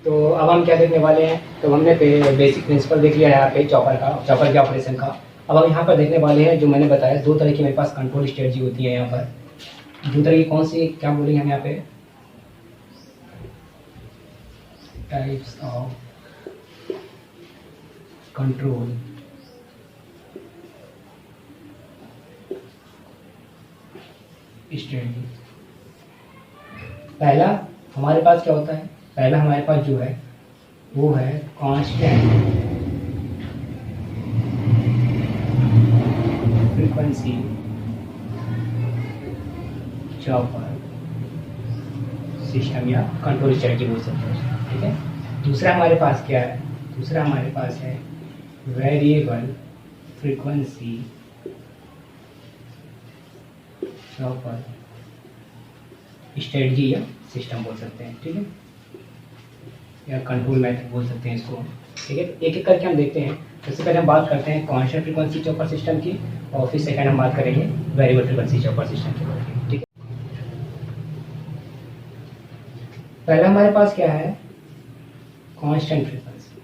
तो अब हम क्या देखने वाले हैं, तो हमने बेसिक प्रिंसिपल देख लिया है यहाँ पे चॉपर के ऑपरेशन का। अब हम यहाँ पर देखने वाले हैं जो मैंने बताया, दो तरह की मेरे पास कंट्रोल स्ट्रेटजी होती है यहाँ पर। दो तरह की कौन सी, क्या बोलेंगे हम यहाँ पे, टाइप्स ऑफ कंट्रोल स्ट्रेटजी। पहला हमारे पास क्या होता है, पहला हमारे पास जो है वो है कांस्टेंट फ्रीक्वेंसी चॉपर सिस्टम या कंट्रोल स्ट्रेटजी बोल सकते हैं, ठीक है। दूसरा हमारे पास क्या है, दूसरा हमारे पास है वेरिएबल फ्रीक्वेंसी चॉपर स्ट्रेटजी या सिस्टम बोल सकते हैं, ठीक है, या कंट्रोल मेथड बोल सकते हैं इसको, ठीक है। एक एक करके हम देखते हैं। सबसे पहले हम बात करते हैं कांस्टेंट फ्रीक्वेंसी चॉपर सिस्टम की, और फिर सेकंड हम बात करेंगे वेरिएबल फ्रीक्वेंसी चॉपर सिस्टम के बारे में, ठीक है। पहला हमारे पास क्या है, कांस्टेंट फ्रीक्वेंसी।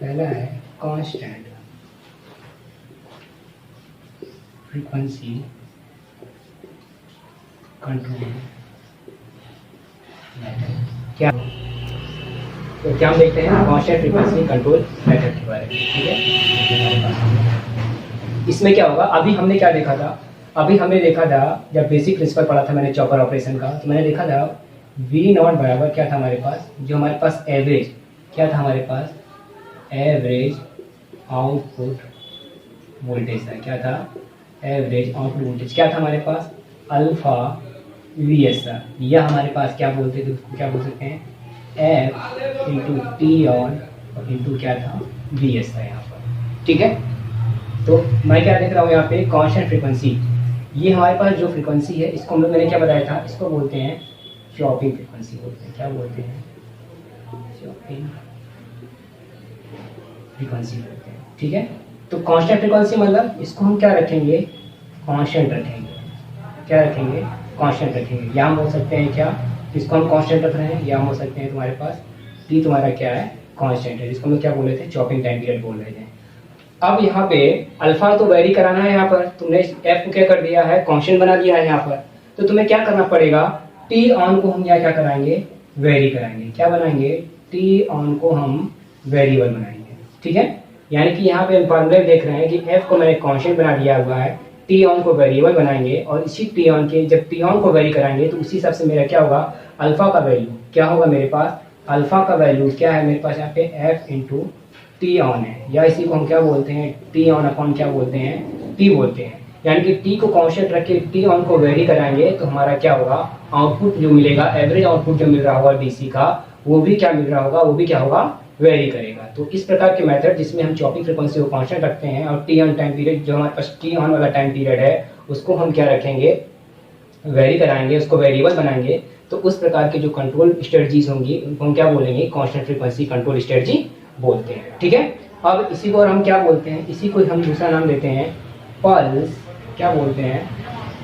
पहला है कांस्टेंट फ्रीक्वेंसी कंट्रोल मेथड। क्या, तो क्या हम देखते हैं कांस्टेंट फ्रीक्वेंसी कंट्रोल मेथड के बारे में, ठीक है। इसमें क्या होगा, अभी हमने क्या देखा था, अभी हमने देखा था जब बेसिक प्रिंसिपल पढ़ा था मैंने चॉपर ऑपरेशन का, तो मैंने देखा था वी नॉट बराबर क्या था हमारे पास, जो हमारे पास एवरेज क्या था, हमारे पास एवरेज आउटपुट वोल्टेज था। क्या था, एवरेज आउटपुट वोल्टेज क्या था हमारे पास, अल्फा वी एस था। यह हमारे पास क्या बोलते थे, उसको क्या बोल सकते हैं, एफ इंटू टी ऑन और इंटू क्या था, वी एस था यहाँ पर, ठीक है। तो मैं क्या देख रहा हूँ यहाँ पे, कांस्टेंट फ्रीक्वेंसी, ये हमारे पास जो फ्रीक्वेंसी है इसको हम लोग, मैंने क्या बताया था, इसको बोलते हैं चॉपिंग फ्रीक्वेंसी बोलते हैं। क्या बोलते हैं, चॉपिंग फ्रीक्वेंसी बोलते हैं, ठीक है। तो कांस्टेंट फ्रीक्वेंसी मतलब इसको हम क्या रखेंगे, कांस्टेंट रखेंगे। क्या रखेंगे, कांस्टेंट रखेंगे। या हम बोल सकते हैं क्या, इसको हम कांस्टेंट रख रहे हैं, या हम हो सकते हैं तुम्हारे पास टी तुम्हारा क्या है, कांस्टेंट है, जिसको हम क्या बोल रहे थे, चॉपिंग टाइम पीरियड बोल रहे थे। अब यहाँ पे अल्फा तो वेरी कराना है, यहाँ पर तुमने एफ को क्या कर दिया है, कांस्टेंट बना दिया है यहाँ पर, तो तुम्हें क्या करना पड़ेगा, टी ऑन को हम यहाँ क्या कराएंगे, वेरी कराएंगे। क्या बनाएंगे, टी ऑन को हम वेरिएबल बनाएंगे, ठीक है। यानी कि यहाँ पे हम फॉर्मूला देख रहे हैं कि एफ को मैंने कांस्टेंट बना दिया हुआ है, टी ऑन को वेरिएबल बनाएंगे, और इसी टी ऑन के जब टी ऑन को वेरी कराएंगे तो उसी हिसाब से मेरा क्या होगा, अल्फा का वैल्यू क्या होगा मेरे पास, अल्फा का वैल्यू क्या है मेरे पास यहाँ पे, एफ इंटू टी ऑन है, या इसी को हम क्या बोलते हैं, टी ऑन अपॉन क्या बोलते हैं, टी बोलते हैं। यानी कि टी को कांस्टेंट रख के टी ऑन को वेरी कराएंगे तो हमारा क्या होगा, आउटपुट जो मिलेगा, एवरेज आउटपुट जो मिल रहा होगा डीसी का, वो भी क्या मिल रहा होगा, वो भी क्या होगा, वेरी करेगा। तो इस प्रकार के मेथड जिसमें हम चॉपिंग फ्रीक्वेंसी को कांस्टेंट रखते हैं, और टी ऑन टाइम पीरियड जो हमारे पास टी ऑन वाला टाइम पीरियड है उसको हम क्या रखेंगे, वेरी कराएंगे, उसको वेरिएबल बनाएंगे। तो उस प्रकार के जो कंट्रोल स्ट्रेटजीज होंगी उनको हम क्या बोलेंगे, कांस्टेंट फ्रीक्वेंसी कंट्रोल स्ट्रेटजी बोलते हैं, ठीक है। अब इसी को हम क्या बोलते हैं, इसी को हम दूसरा नाम देते हैं पल्स, क्या बोलते हैं,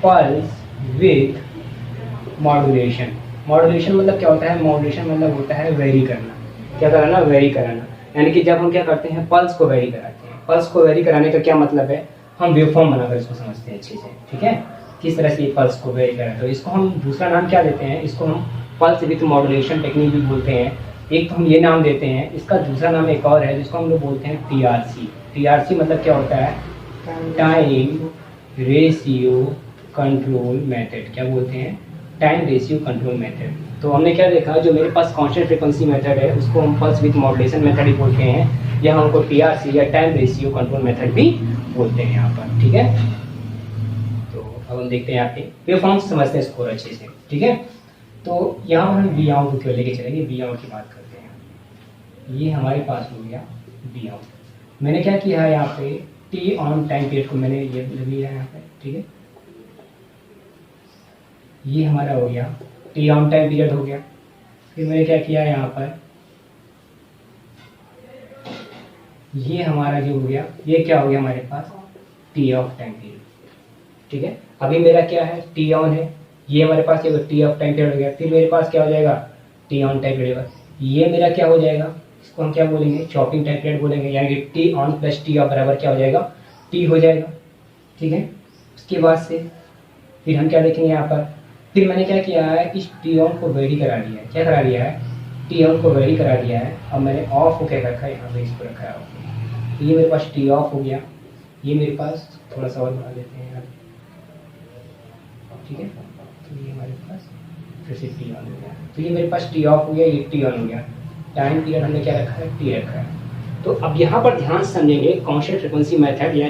पल्स विथ मॉड्यूलेशन। मॉड्यूलेशन मतलब क्या होता है, मॉड्यूलेशन मतलब होता है वेरी करना। क्या कराना, वेरी कराना। यानी कि जब हम क्या करते हैं, पल्स को वेरी कराते हैं। पल्स को वेरी कराने का क्या मतलब है, हम वेवफॉर्म बनाकर इसको समझते हैं अच्छे से, ठीक है, किस तरह से पल्स को वेरी कराते हैं। तो इसको हम दूसरा नाम क्या देते हैं, इसको हम पल्स विथ मॉड्यूलेशन टेक्निक भी बोलते हैं। एक तो हम ये नाम देते हैं, इसका दूसरा नाम एक और है जिसको हम लोग बोलते हैं टीआरसी। टीआरसी मतलब क्या होता है, टाइम रेशियो कंट्रोल मेथड। क्या बोलते हैं, टाइम रेशियो कंट्रोल मेथड। तो हमने क्या देखा, जो मेरे पास कांस्टेंट फ्रीक्वेंसी मेथड है उसको हम पल्स विथ मॉड्यूलेशन मेथड ही बोलते हैं, या हमको टीआरसी या टाइम रेशियो कंट्रोल मेथड भी बोलते हैं यहाँ पर, ठीक है। तो अब हम देखते हैं यहाँ पे वेवफॉर्म समझते हैं स्कोर अच्छे से, ठीक है। तो यहाँ पर हम वी आउट को क्यों लेके चलेंगे, वी आउट की बात करते हैं। ये हमारे पास हो गया वी आउट। मैंने क्या किया है यहाँ पे, टी ऑन टाइम पीरियड को मैंने ये लिया है यहाँ पे, ठीक है। ये हमारा हो गया टी ऑन टाइम पीरियड हो गया। फिर मैंने क्या किया है यहाँ पर, ये हमारा जो हो गया, ये क्या हो गया हमारे पास, टी ऑफ टाइम पीरियड, ठीक है। अभी मेरा क्या है, टी ऑन है, ये हमारे पास ये टी ऑफ टाइम पीरियड हो गया। फिर मेरे पास क्या हो जाएगा, टी ऑन टाइम पीरियड। ये मेरा क्या हो जाएगा, इसको हम क्या बोलेंगे, चॉपिंग टाइम पीरियड बोलेंगे, यानी कि T on plus T of बराबर क्या हो जाएगा, टी हो जाएगा। ठीक है, उसके बाद से फिर हम क्या देखेंगे यहाँ पर, फिर मैंने क्या किया है, इस टी ऑन को वेरी करा लिया है, क्या करा लिया है, टी ऑन को वेरी करा दिया है। अब मैंने ऑफ को क्या रखा है, यहाँ पे इसको रखा है ऑफ। तो ये मेरे पास टी ऑफ हो गया, ये मेरे पास थोड़ा सा और बढ़ा देते हैं यार, ठीक है। तो ये हमारे पास फिर से टी ऑन हो गया, तो ये मेरे पास टी ऑफ हो गया, ये टी ऑन हो गया। टाइम पीरियड हमने क्या रखा है, टी रखा है। तो अब यहाँ पर ध्यान से समझेंगे कांस्टेंट फ्रीक्वेंसी मेथड या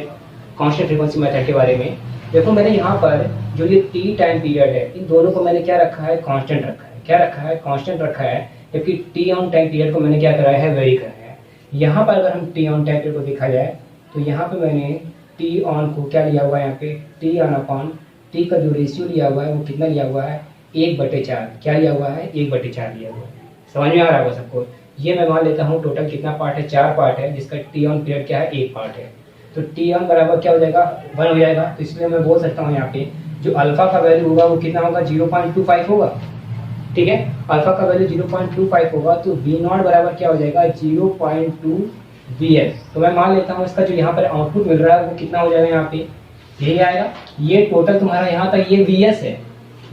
कांस्टेंट फ्रीक्वेंसी मेथड के बारे में। देखो मैंने यहाँ पर जो ये टी टाइम पीरियड है, इन दोनों को मैंने क्या रखा है, कांस्टेंट रखा है। क्या रखा है, कांस्टेंट रखा है। जबकि टी ऑन टाइम पीरियड को मैंने क्या कराया है, वेरी कराया है। यहाँ पर अगर हम टी ऑन टाइम पीरियड को देखा जाए तो यहाँ पे मैंने टी ऑन को क्या लिया हुआ है, यहाँ पे टी ऑन अपॉन टी का जो रेशियो लिया हुआ है वो कितना लिया हुआ है, 1/4। क्या लिया हुआ है, 1/4 लिया हुआ है। समझ में आ रहा होगा सबको। ये मैं मान लेता हूँ टोटल कितना पार्ट है, 4 पार्ट है, जिसका टी ऑन पीरियड क्या है, 1 पार्ट है। तो टी ऑन बराबर क्या हो जाएगा, 1 हो जाएगा। तो इसलिए मैं बोल सकता हूँ यहाँ पे जो अल्फा का वैल्यू होगा वो कितना होगा, 0.25 होगा। ठीक है, अल्फा का वैल्यू 0.25 होगा, तो वी नॉट बराबर क्या हो जाएगा, 0.2 Vs। तो मैं मान लेता हूँ इसका जो यहाँ पर आउटपुट मिल रहा है वो कितना हो जाएगा, यहाँ पे यही आएगा। ये टोटल तुम्हारा यहाँ तक ये Vs है,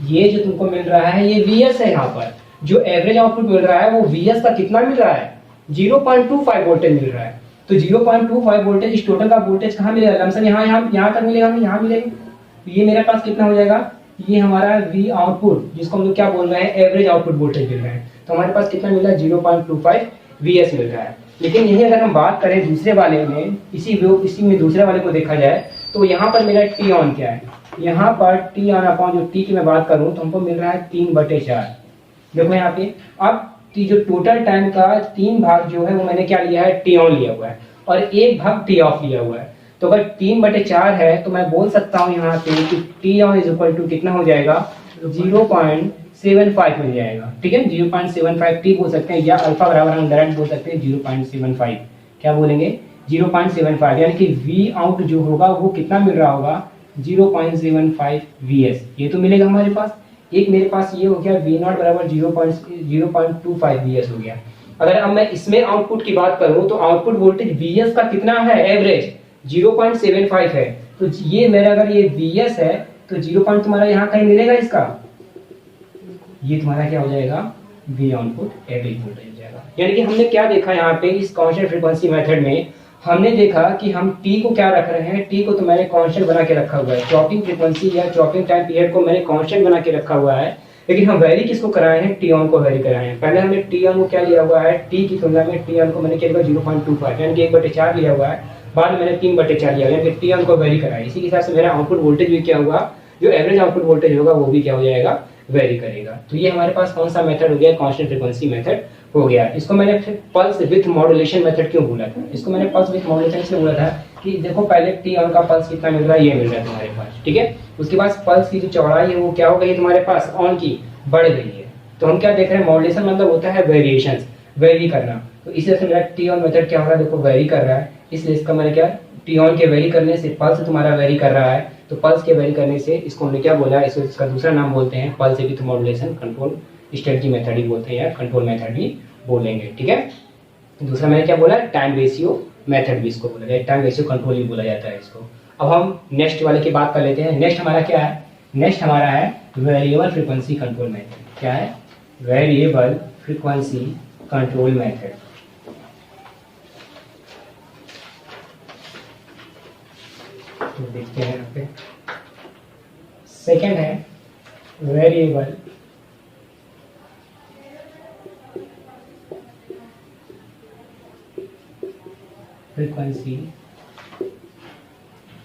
ये जो तुमको मिल रहा है ये Vs है। यहाँ पर जो एवरेज आउटपुट मिल रहा है वो Vs का कितना मिल रहा है, 0.25 वोल्टेज मिल रहा है। तो 0.25 वोल्टेज इस टोटल का वोल्टेज कहाँ मिलेगा, लमसम यहाँ तक मिलेगा, यहाँ मिलेगा। तो ये मेरे पास कितना हो जाएगा, ये हमारा V आउटपुट जिसको हम लोग क्या बोल रहे हैं, एवरेज आउटपुट वोल्टेज मिल रहा है। तो हमारे पास कितना मिल रहा है, 0.25 Vs मिल रहा है। लेकिन यही अगर हम बात करें दूसरे वाले में, इसी में दूसरे वाले को देखा जाए तो यहाँ पर मेरा टी ऑन क्या है, यहाँ पर टी ऑन अपॉन जो टी की मैं बात करूँ तो हमको मिल रहा है 3/4। देखो यहाँ पे अब जो टोटल टाइम का 3 भाग जो है वो मैंने क्या लिया है, टी ऑन लिया हुआ है, और 1 भाग टी ऑफ लिया हुआ है। तो अगर 3/4 है तो मैं बोल सकता हूँ यहाँ पे कि T on is equal to कितना हो जाएगा, 0.75 मिल जाएगा। ठीक है, 0.75 टी बोल सकते हैं, या अल्फा बराबर हम डायरेक्ट बोल सकते हैं 0.75। क्या बोलेंगे, 0.75, यानी कि वी आउट जो होगा वो कितना मिल रहा होगा, 0.75 Vs। ये तो मिलेगा हमारे पास। एक मेरे पास ये हो गया वी नॉट बराबर 0.25 Vs हो गया। अगर अब मैं इसमें आउटपुट की बात करूं तो आउटपुट वोल्टेज Vs का कितना है, एवरेज 0.75 है। तो ये मेरा अगर ये Vs है तो 0. तुम्हारा यहाँ कहीं मिलेगा इसका, ये तुम्हारा क्या हो जाएगा, वी आउटपुट एवरेज वोल्टेज हो जाएगा। यानी कि हमने क्या देखा यहाँ पे इस कांस्टेंट फ्रीक्वेंसी मेथड में, हमने देखा कि हम टी को क्या रख रहे हैं, टी को तो मैंने कांस्टेंट बना के रखा हुआ है, चॉपिंग फ्रीक्वेंसी या चॉपिंग टाइम पीरियड को मैंने कांस्टेंट बना के रखा हुआ है। लेकिन हम वैरी किसको कराए हैं, टी ऑन को वैरी कराए हैं। पहले हमने टी ऑन को क्या लिया हुआ है, टी की तुलना में टी ऑन को मैंने क्या लिया 0.25 यानी कि 1/4 लिया हुआ है। बाद में मैंने 3/4 लिया, यानी कि टी ऑन को वैरी कराया। इसी के हिसाब से मेरा आउटपुट वोल्टेज भी क्या होगा, जो एवरेज आउटपुट वोल्टेज होगा वो भी क्या हो जाएगा, वेरी करेगा। तो ये हमारे पास कौन सा मेथड हो गया, कांस्टेंट फ्रीक्वेंसी मेथड हो गया। इसको मैंने फिर पल्स विथ मॉड्यूलेशन मेथड क्यों बोला था, इसको मैंने पल्स विथ मॉड्यूलेशन इसलिए बोला था कि देखो पहले टी ऑन का पल्स कितना मिल रहा है, ये मिल रहा है तुम्हारे पास। ठीक है, उसके बाद पल्स की जो चौड़ाई है वो क्या हो गई तुम्हारे पास, ऑन की बढ़ गई है। तो हम क्या देख रहे हैं, मॉड्यूलेशन मतलब होता है वेरिएशन, वेरी करना। तो इस तरह से मेरा टी ऑन मेथड क्या हो रहा है, देखो वेरी कर रहा है, इसलिए इसका मैंने क्या, टी ऑन के वेरी करने से पल्स तुम्हारा वेरी कर रहा है। तो पल्स के वेरी करने से इसको हमने क्या बोला, इसको इसका दूसरा नाम बोलते हैं pulse width modulation control strategy method ही बोलते हैं, या कंट्रोल मेथड ही बोलेंगे। ठीक है, दूसरा मैंने क्या बोला, टाइम रेशियो मेथड भी इसको बोला जाए, टाइम रेशियो कंट्रोल ही बोला जाता है इसको। अब हम नेक्स्ट वाले की बात कर लेते हैं। नेक्स्ट हमारा क्या है, नेक्स्ट हमारा है वेरिएबल फ्रीक्वेंसी कंट्रोल मेथड। क्या है, वेरिएबल फ्रीक्वेंसी कंट्रोल मेथड। तो देखते हैं यहाँ पे सेकेंड है वेरिएबल फ्रीक्वेंसी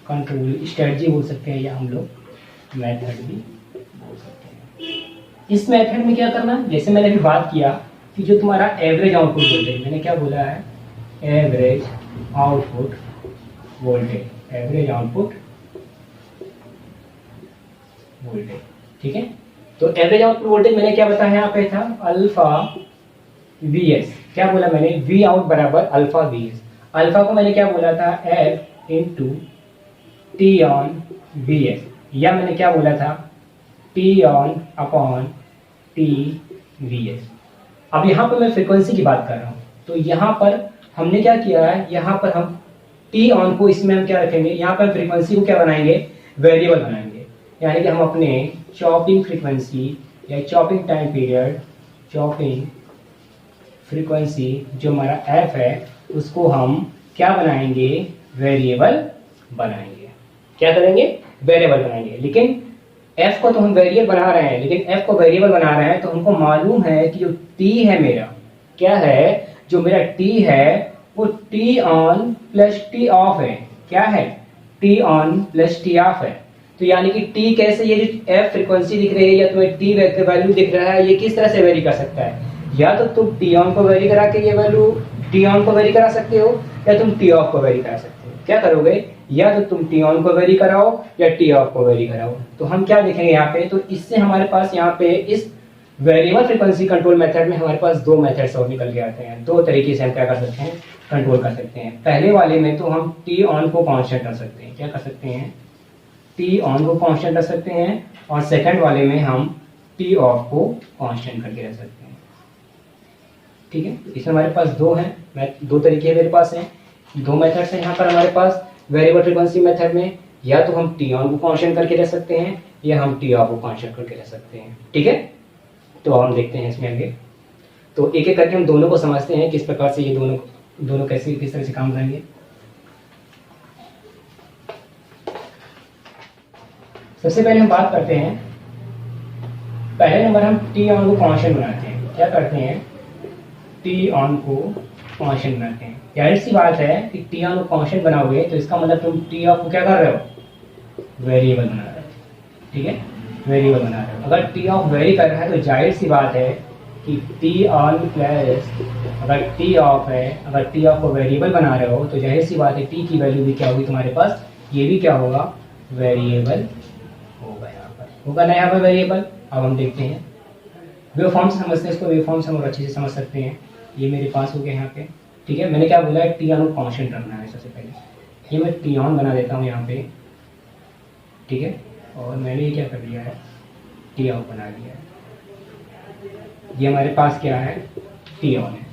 कंट्रोल स्ट्रेटजी बोल सकते हैं, या हम लोग मेथड भी बोल सकते हैं। इस मेथड में क्या करना, जैसे मैंने अभी बात किया कि जो तुम्हारा एवरेज आउटपुट वोल्टेज, मैंने क्या बोला है, average output voltage, average output voltage. ठीक है, तो एवरेज आउटपुट वोल्टेज मैंने क्या बताया यहाँ पे था, अल्फा Vs। क्या बोला मैंने, वी आउट बराबर अल्फा Vs। अल्फा को मैंने क्या बोला था, F into T on Vs, या मैंने क्या बोला था, T on upon T Vs। अब यहाँ पर मैं फ्रीक्वेंसी की बात कर रहा हूँ, तो यहाँ पर हमने क्या किया है, यहाँ पर हम टी ऑन को इसमें हम क्या रखेंगे, यहाँ पर फ्रीक्वेंसी को क्या बनाएंगे, वेरिएबल बनाएंगे। यानी कि हम अपने चॉपिंग फ्रीक्वेंसी या chopping time period, chopping frequency जो हमारा एफ है उसको हम क्या बनाएंगे, वेरिएबल बनाएंगे। क्या करेंगे, वेरिएबल बनाएंगे। लेकिन एफ को तो हम वेरिएबल बना रहे हैं, लेकिन एफ को वेरिएबल बना रहे हैं तो हमको मालूम है कि जो टी है मेरा, क्या है, जो मेरा टी है वो T on plus T of है। क्या है, T on plus T of है। तो यानी कि टी कैसे, ये जो एफ फ्रीक्वेंसी दिख रही है या तुम्हें टी वैल्यू दिख रहा है, ये किस तरह से वेरी कर सकता है, या तो तुम टी ऑन को वेरी करा के ये वैल्यू टी ऑन को वेरी करा सकते हो, या तुम टी ऑफ को वेरी करा सकते हो। क्या करोगे, या तो तुम टी ऑन को वेरी कराओ या टी ऑफ को वेरी कराओ। तो हम क्या देखेंगे यहाँ पे, तो इससे हमारे पास यहाँ पे इस वेरिएबल फ्रीक्वेंसी कंट्रोल मेथड में हमारे पास दो मेथड्स और निकल के आते हैं। दो तरीके से हम क्या कर सकते हैं, कंट्रोल कर सकते हैं। पहले वाले में तो हम टी ऑन को कांस्टेंट कर सकते हैं। क्या कर सकते हैं, टी ऑन को कांस्टेंट कर सकते हैं, और सेकंड वाले में हम टी ऑफ को कांस्टेंट करके रख सकते हैं। ठीक है, इसमें हमारे पास दो हैं, दो तरीके मेरे पास हैं, दो मेथड्स हैं यहाँ पर हमारे पास वेरिएबल फ्रीक्वेंसी मेथड में। या तो हम टी ऑन को कांस्टेंट करके रख सकते हैं, या हम टी ऑफ को कांस्टेंट करके रख सकते हैं। ठीक है, तो हम देखते हैं इसमें आगे। तो एक एक करके हम दोनों को समझते हैं किस प्रकार से ये दोनों कैसे किस तरह से काम करेंगे। सबसे पहले हम बात करते हैं, पहले नंबर हम टी ऑन को कांस्टेंट बनाते हैं। क्या करते हैं, टी ऑन को कांस्टेंट बनाते हैं। जाहिर सी बात है कि टी ऑन को कांस्टेंट बनाओगे तो इसका मतलब तुम टी ऑफ को क्या कर रहे हो, वेरिएबल बना रहे हो। ठीक है, वेरिएबल बना रहे हो। अगर टी ऑफ वेरी कर रहा है तो जाहिर सी बात है कि टी ऑन प्लस अगर टी ऑफ है, अगर टी ऑफ को वेरिएबल बना रहे हो तो जाहिर सी बात है टी की वैल्यू भी क्या होगी तुम्हारे पास, ये भी क्या होगा, वेरिएबल होगा। यहाँ पर होगा ना, यहाँ पर वेरिएबल। अब हम देखते हैं वेव फॉर्म से समझते हैं इसको, वेव फॉर्म से हम और अच्छे से समझ सकते हैं। ये मेरे पास हो गया यहाँ पे। ठीक है, मैंने क्या बोला है, टी ऑन को कांस्टेंट रखना है। सबसे पहले ये मैं टी ऑन बना देता हूँ यहाँ पे। ठीक है, और मैंने ये क्या कर दिया है, टी ऑफ बना दिया है। ये हमारे पास क्या है, टी ऑन है।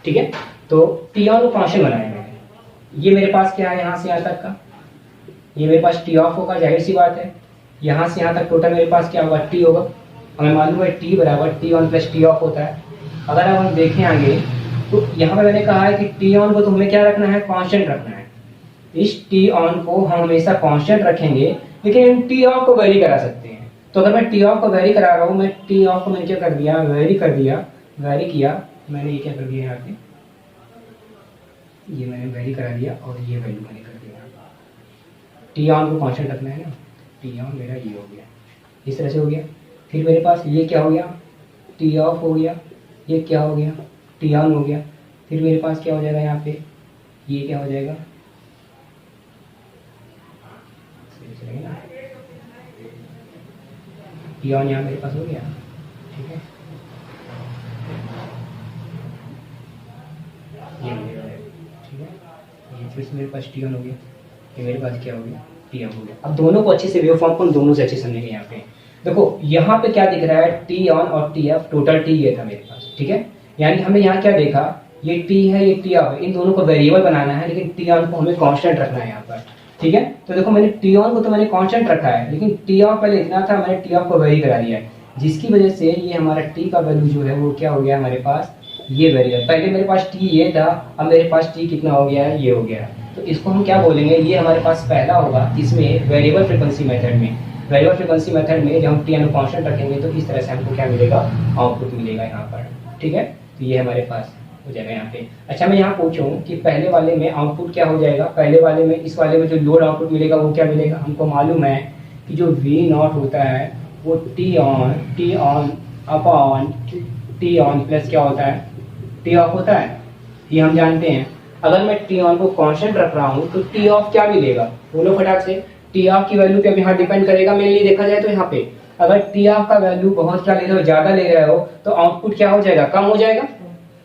ठीक है, तो टी ऑन को कांस्टेंट बनाया मैंने। ये मेरे पास क्या है, यहाँ से यहाँ तक का, ये मेरे पास टी ऑफ होगा। जाहिर सी बात है यहाँ से यहाँ तक टोटल मेरे पास क्या होगा, टी होगा। हमें मालूम है टी बराबर T on plus T of होता है। अगर अब हम देखें आगे तो यहाँ पर मैंने कहा है कि टी ऑन को तो हमें क्या रखना है, कांस्टेंट रखना है। इस टी ऑन को हम हमेशा कांस्टेंट रखेंगे, लेकिन टी ऑफ को वेरी करा सकते हैं। तो अगर मैं टी ऑफ को वेरी करा रहा हूँ, मैं टी ऑफ को मैंने क्या कर दिया, वेरी कर दिया, वेरी किया मैंने। ये क्या कर दिया यहाँ पे, ये मैंने वेरी करा दिया और ये वैल्यू मैंने कर दिया। टी ऑन को कांस्टेंट रखना है ना, टी ऑन मेरा ये हो गया, इस तरह से हो गया। फिर मेरे पास ये क्या हो गया, टी ऑफ हो गया, ये क्या हो गया, टी ऑन हो गया। फिर मेरे पास क्या हो जाएगा यहाँ पे, ये क्या हो जाएगा, टी ऑन यहाँ मेरे पास हो गया। ठीक है, ये हो गया। ठीक है, ये फिर से मेरे पास टी ऑन हो गया, ये मेरे पास क्या हो गया, टी ऑफ हो गया। अब दोनों को अच्छे से वेव फॉर्म को दोनों से अच्छे समझेंगे। यहाँ पे देखो, यहाँ पे क्या दिख रहा है, टी ऑन और टी एफ, टोटल टी ये था मेरे पास। ठीक है, यानी हमने यहाँ क्या देखा, ये टी है ये टी ऑफ है, इन दोनों को वेरिएबल बनाना है, लेकिन टी ऑन को हमें कांस्टेंट रखना है यहाँ पर। ठीक है, तो देखो मैंने टी ऑन को तो मैंने कांस्टेंट रखा है, लेकिन टी ऑफ पहले इतना था, मैंने टी ऑफ को वेरी करा दिया है, जिसकी वजह से ये हमारा टी का वैल्यू जो है वो क्या हो गया हमारे पास, ये वेरिएबल। पहले मेरे पास टी ये था, अब मेरे पास टी कितना हो गया है, ये हो गया। तो इसको हम क्या बोलेंगे, ये हमारे पास पहला होगा किसमें, वेरिएबल फ्रीक्वेंसी मेथड में। वेरिएबल फ्रीक्वेंसी मेथड में जब हम टी ऑन को कांस्टेंट रखेंगे तो इस तरह से हमको क्या मिलेगा, आउटपुट मिलेगा यहाँ पर। ठीक है, तो ये हमारे पास हो जाएगा यहाँ पे। अच्छा, मैं यहाँ पूछूं कि पहले वाले में आउटपुट क्या हो जाएगा, पहले वाले में, इस वाले में जो लोड आउटपुट मिलेगा वो क्या मिलेगा। हमको मालूम है कि जो वी नॉट होता है वो T on upon T on plus क्या होता है, टी ऑफ होता है। ये हम जानते हैं। अगर मैं टी ऑन को कांस्टेंट रख रहा हूँ तो टी ऑफ क्या मिलेगा, बोलो फटाक से। टी ऑफ की वैल्यू पे अब यहाँ डिपेंड करेगा, मेरे लिए देखा जाए तो यहाँ पे अगर टी ऑफ का वैल्यू बहुत क्या ले रहे हो, ज्यादा ले रहे हो, तो आउटपुट क्या हो जाएगा, कम हो जाएगा।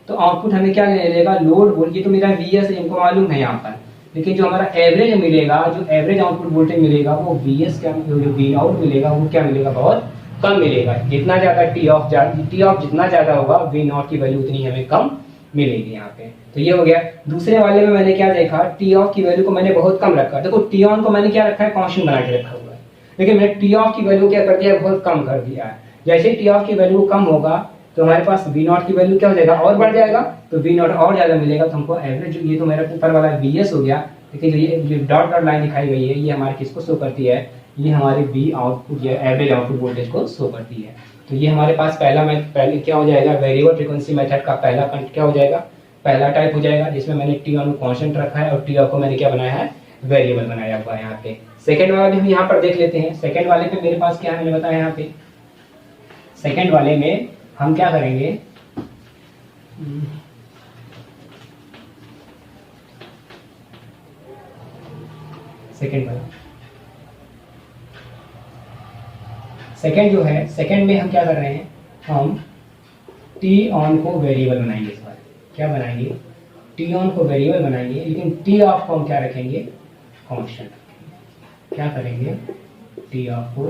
तो आउटपुट हमें क्या ले लेगा, लोड वोल्टेज। तो मेरा वी एस हमको मालूम है यहाँ पर, लेकिन जो हमारा एवरेज मिलेगा, जो एवरेज आउटपुट वोल्टेज मिलेगा वो वी एस क्या, जो वी आउट मिलेगा वो क्या मिलेगा, बहुत कम मिलेगा। जितना ज़्यादा टी ऑफ जितना ज़्यादा होगा वी नॉट की वैल्यू उतनी हमें कम मिलेगी यहाँ पे। तो ये हो गया। दूसरे वाले में मैंने क्या देखा, टी ऑफ की वैल्यू को मैंने बहुत कम रखा। देखो टी ऑन को मैंने क्या रखा है, कांस्टेंट बना के रखा हुआ है, लेकिन मैंने टी ऑफ की वैल्यू क्या कर दिया है, बहुत कम कर दिया है। जैसे टी ऑफ की वैल्यू कम होगा तो हमारे पास वी नॉट की वैल्यू क्या हो जाएगा, और बढ़ जाएगा, तो वी नॉट और ज्यादा मिलेगा। तो हमको एवरेज, ये तो मेरा ऊपर वाला वी एस हो गया, लेकिन ये डॉट डॉट लाइन दिखाई गई है, ये हमारे किसको शो करती है, ये हमारे वी आउटपुट, ये एवरेज आउटपुट वोल्टेज को शो करती है। तो ये हमारे पास पहले क्या हो जाएगा, वेरिएबल फ्रीक्वेंसी मेथड का पहला क्या हो जाएगा, पहला टाइप हो जाएगा, जिसमें मैंने टी ऑन को कांस्टेंट रखा है और टी ऑफ को मैंने क्या बनाया है, वेरिएबल बनाया हुआ है यहाँ पे। सेकंड वाला भी हम यहाँ पर देख लेते हैं। सेकंड वाले पे मेरे पास क्या है, मैंने बताया यहाँ पे सेकंड वाले में हम क्या करेंगे, सेकंड जो है, सेकंड में हम क्या कर रहे हैं, हम टी ऑन को वेरिएबल बनाएंगे। इस बार क्या बनाएंगे, टी ऑन को वेरिएबल बनाएंगे, लेकिन टी ऑफ को हम क्या रखेंगे, कांस्टेंट। क्या करेंगे, टी ऑफ को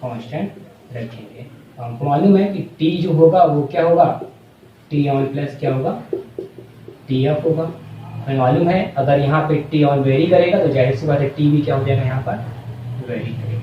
कांस्टेंट रखेंगे। हमको मालूम है कि टी जो होगा वो क्या होगा, टी ऑन प्लस क्या होगा, टी ऑफ होगा। हमें मालूम है अगर यहाँ पे टी ऑन वेरी करेगा तो जाहिर सी बात है टी भी क्या हो जाएगा, यहाँ पर वेरी करेगा।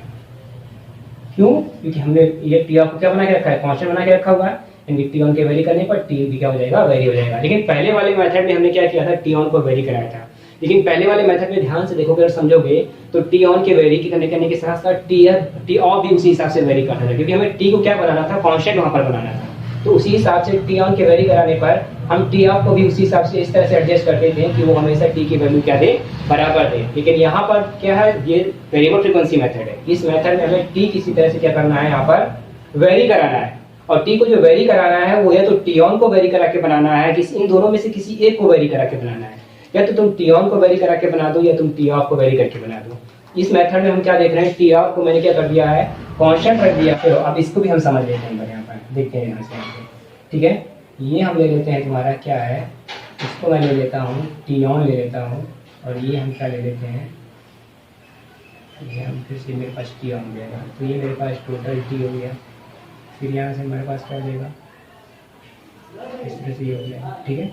क्यों, क्योंकि हमने ये टी ऑफ को क्या बना के रखा है, कांस्टेंट बना के रखा हुआ है, यानी टी ऑन के वेरी करने पर टी भी क्या हो जाएगा, वेरी हो जाएगा। लेकिन पहले वाले मेथड में हमने क्या किया था, टी ऑन को वेरी कराया था। लेकिन पहले वाले मेथड में ध्यान से देखोगे और समझोगे तो टी ऑन के वेरी करने के साथ साथ टी ऑफ भी उसी हिसाब से वेरी करना था, क्योंकि हमें टी को क्या बनाना था, कांस्टेंट वहां पर बनाना था। तो उसी हिसाब से टी ऑन के वेरी कराने पर हम टी ऑफ को भी उसी हिसाब से इस तरह से एडजस्ट करते थे कि वो हमेशा टी की वैल्यू क्या दे, बराबर दे। लेकिन यहाँ पर क्या है, ये वेरिएबल फ्रीक्वेंसी मेथड है। इस मेथड में हमें टी किसी तरह से क्या करना है, यहाँ पर वेरी कराना है। और टी को जो वेरी कराना है वो या तो टी ऑन को वेरी करा के बनाना है, इन दोनों में से किसी एक को वेरी करा के बनाना है। या तो तुम टी ऑन को वेरी करा के बना दो या तुम टी ऑफ को वेरी करके बना दो। इस मेथड में हम क्या देख रहे हैं, टी ऑफ को मैंने क्या कर दिया है, कांस्टेंट रख दिया। चलो अब इसको भी हम समझ लेते हैं, यहाँ पर देखते हैं यहाँ से। ठीक है, ये हम ले लेते हैं, तुम्हारा क्या है, इसको मैं ले लेता हूँ, टी ऑन ले लेता हूँ, और ये हम क्या ले लेते हैं, ये हम फिर से मेरे पास टी ऑन हो जाएगा। तो ये मेरे पास टोटल टी हो गया। फिर यहाँ से हमारे पास क्या देगा, इस तरह से ये हो गया। ठीक है,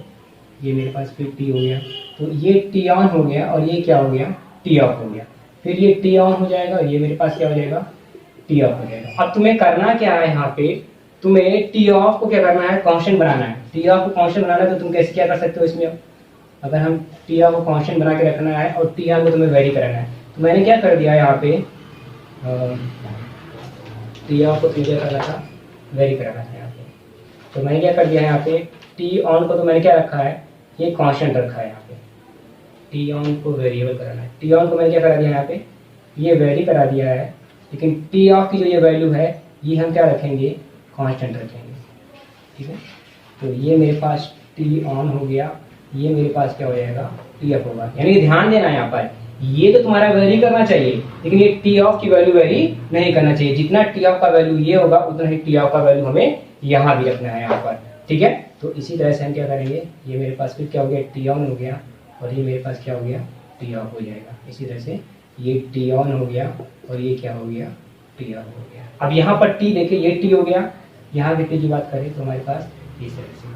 ये मेरे पास फिर टी हो गया। तो ये टी ऑन हो गया और ये क्या हो गया, टी ऑफ हो गया। फिर ये टी ऑन हो जाएगा और ये मेरे पास क्या हो जाएगा, टी ऑफ हो जाएगा। अब तुम्हें करना क्या है, यहाँ पे तुम्हें टी ऑफ को क्या करना है, कांस्टेंट बनाना है। टी ऑफ को कांस्टेंट बनाना है तो तुम कैसे क्या कर सकते हो इसमें, अगर हम टी ऑफ को कांस्टेंट बना के रखना है और टी ऑन को तुम्हें वेरी कराना है, तो मैंने क्या कर दिया यहाँ पे, टी ऑफ को तुम्हें क्या करना था, वेरी कराना था यहाँ पे। तो मैंने क्या कर दिया है यहाँ पे, टी ऑन को तो मैंने क्या रखा है, ये कांस्टेंट रखा है यहाँ पे। टी ऑन को वेरिएबल कराना है, टी ऑन को मैंने क्या करा दिया यहाँ पे, ये वेरी करा दिया है। लेकिन टी ऑफ की जो ये वैल्यू है ये हम क्या रखेंगे, कांस्टेंट रखेंगे। ठीक है, तो ये मेरे पास टी ऑन हो गया, ये मेरे पास क्या हो जाएगा, टी ऑफ होगा। यानी ध्यान देना यहाँ पर, ये तो तुम्हारा वेरी करना चाहिए, लेकिन ये टी ऑफ की वैल्यू वेरी नहीं करना चाहिए। जितना टी ऑफ का वैल्यू ये होगा उतना ही टी ऑफ का वैल्यू हमें यहाँ भी रखना है यहाँ पर। ठीक है, तो इसी तरह से हम क्या करेंगे, ये मेरे पास फिर क्या हो गया, टी ऑन हो गया, और ये मेरे पास क्या हो गया, टी ऑफ हो जाएगा। इसी तरह से ये टी ऑन हो गया और ये क्या हो गया, टी ऑफ हो गया। अब यहाँ पर टी देखिए, ये टी हो गया, यहाँ भी टी की बात करें तो हमारे पास इस तरह से।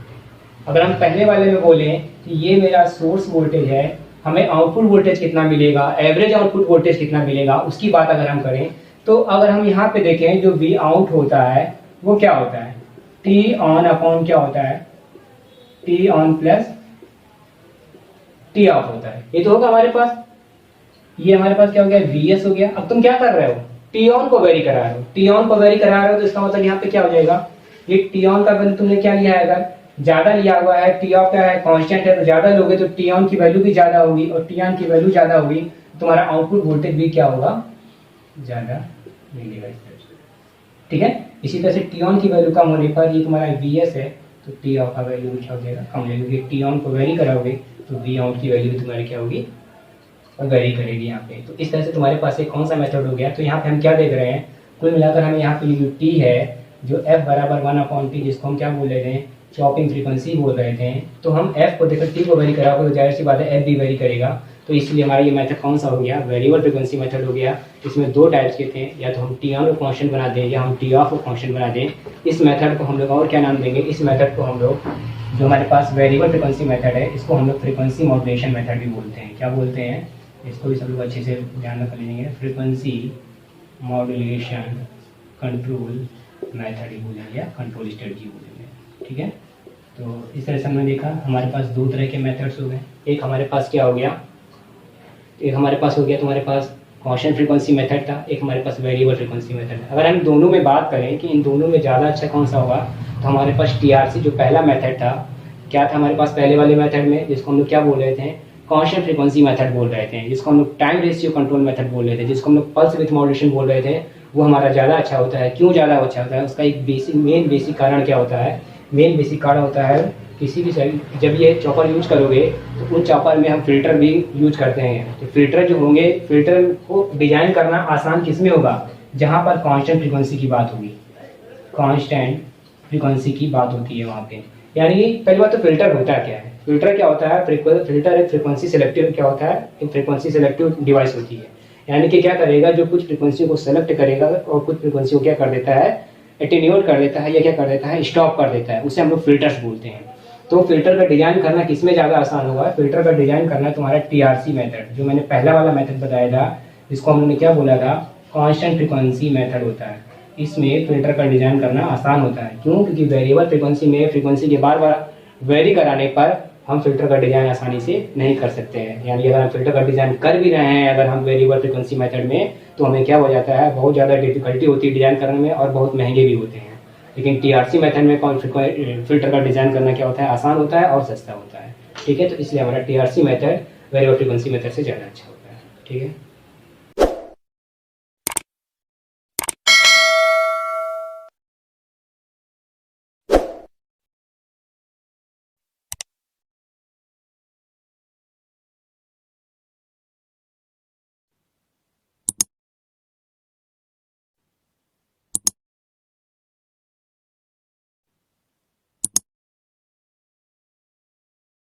अगर हम पहले वाले में बोलें कि ये मेरा सोर्स वोल्टेज है, हमें आउटपुट वोल्टेज कितना मिलेगा, एवरेज आउटपुट वोल्टेज कितना मिलेगा, उसकी बात अगर हम करें तो अगर हम यहाँ पे देखें जो वी आउट होता है वो क्या होता है, टी ऑन अपॉन क्या होता है, T on plus T of होता है। ये तो होगा हमारे पास, ये हमारे पास क्या हो गया, वी एस हो गया। अब तुम क्या कर रहे हो, टी ऑन को वेरी करा रहे हो, टी ऑन को वेरी करा रहे हो, तो इसका मतलब यहाँ पे क्या हो जाएगा, ये टी ऑन का वैल्यू तुमने क्या लिया है, अगर ज्यादा लिया हुआ है, टी ऑफ क्या है, कांस्टेंट है, तो ज्यादा लोगे तो टी ऑन की वैल्यू भी ज्यादा होगी, और टी ऑन की वैल्यू ज्यादा होगी तुम्हारा आउटपुट वोल्टेज भी क्या होगा, ज्यादा मिलेगा। ठीक है, इसी तरह से टी ऑन की वैल्यू कम होने पर ये तुम्हारा वी एस है, तो टी ऑफ का वैल्यू भी क्या हो जाएगा, कम लगेगी। टी ऑन को वेरी कराओगे तो वी आउट की वैल्यू भी तुम्हारी क्या होगी, और वेरी करेगी यहाँ पे। तो इस तरह से तुम्हारे पास एक कौन सा मेथड हो गया। तो यहाँ पे हम क्या देख रहे हैं, कुल मिलाकर हमें यहाँ पे जो टी है, जो एफ बराबर 1/T, जिसको हम क्या बोल रहे थे, चॉपिंग फ्रीक्वेंसी बोल रहे थे, तो हम एफ को देखकर टी को वेरी कराओगे तो जाहिर सी बात है एफ भी वेरी करेगा। तो इसलिए हमारा ये मेथड कौन सा हो गया, वेरिएबल फ्रीक्वेंसी मेथड हो गया। इसमें दो टाइप्स के थे, या तो हम टी ऑन को कांस्टेंट बना दें या हम टी ऑफ को कांस्टेंट बना दें। इस मेथड को हम लोग और क्या नाम देंगे, इस मेथड को हम लोग, जो हमारे पास वेरिएबल फ्रीक्वेंसी मेथड है, इसको हम लोग फ्रीक्वेंसी मॉड्यूलेशन मेथड भी बोलते हैं। क्या बोलते हैं, इसको भी सब लोग अच्छे से ध्यान रख लेंगे, फ्रीक्वेंसी मॉड्यूलेशन कंट्रोल मेथड ही बोलेंगे या कंट्रोल स्ट्रेटजी बोलेंगे। ठीक है, तो इस तरह से हमने देखा हमारे पास दो तरह के मेथड्स हो गए। एक हमारे पास क्या हो गया, एक हमारे पास हो गया तुम्हारे पास कांस्टेंट फ्रीक्वेंसी मेथड था, एक हमारे पास वेरिएबल फ्रीक्वेंसी मेथड है। अगर हम दोनों में बात करें कि इन दोनों में ज़्यादा अच्छा कौन सा होगा, तो हमारे पास टीआरसी जो पहला मेथड था, क्या था हमारे पास पहले वाले मेथड में, जिसको हम लोग क्या बोल रहे थे, कांस्टेंट फ्रीक्वेंसी मेथड बोल रहे थे, जिसको हम लोग टाइम रेशियो कंट्रोल मेथड बोल रहे थे, जिसको हम लोग पल्स विथ मॉड्यूलेशन बोल रहे थे, वो हमारा ज़्यादा अच्छा होता है। क्यों ज़्यादा अच्छा होता है, उसका एक मेन बेसिक कारण क्या होता है, मेन बेसिक कारण होता है किसी भी जब ये चॉपर यूज करोगे तो उन चॉपर में हम फिल्टर भी यूज करते हैं। तो फिल्टर जो होंगे, फिल्टर को डिजाइन करना आसान किस में होगा, जहाँ पर कांस्टेंट फ्रीक्वेंसी की बात होगी, कांस्टेंट फ्रीक्वेंसी की बात होती है वहाँ पे। यानी पहली बात तो फिल्टर होता है क्या है, फिल्टर क्या होता है, फिल्टर एक फ्रीक्वेंसी सिलेक्टिव क्या होता है, एक फ्रीक्वेंसी सिलेक्टिव डिवाइस होती है। यानी कि क्या करेगा, जो कुछ फ्रीक्वेंसी को सेलेक्ट करेगा और कुछ फ्रीक्वेंसी को क्या कर देता है, एटेन्यूएट कर देता है या क्या कर देता है, स्टॉप कर देता है, उसे हम लोग फिल्टर्स बोलते हैं। तो फिल्टर का डिजाइन करना किसमें ज़्यादा आसान होगा, फिल्टर का डिजाइन करना तुम्हारा टीआरसी मेथड, जो मैंने पहला वाला मेथड बताया था, जिसको हमने क्या बोला था, कांस्टेंट फ्रीक्वेंसी मेथड होता है। इसमें फिल्टर का डिजाइन करना आसान होता है। क्यों, क्योंकि वेरिएबल फ्रीक्वेंसी में फ्रीक्वेंसी के बार बार वेरी कराने पर हम फिल्टर का डिजाइन आसानी से नहीं कर सकते हैं। यानी अगर हम फिल्टर का डिजाइन कर भी रहे हैं अगर हम वेरिएबल फ्रीक्वेंसी मेथड में, तो हमें क्या हो जाता है, बहुत ज़्यादा डिफिकल्टी होती है डिजाइन करने में और बहुत महंगे भी होते हैं। लेकिन टीआरसी मेथड में फिल्टर का डिजाइन करना क्या होता है, आसान होता है और सस्ता होता है। ठीक है, तो इसलिए हमारा TRC method variable frequency method से ज़्यादा अच्छा होता है। ठीक है।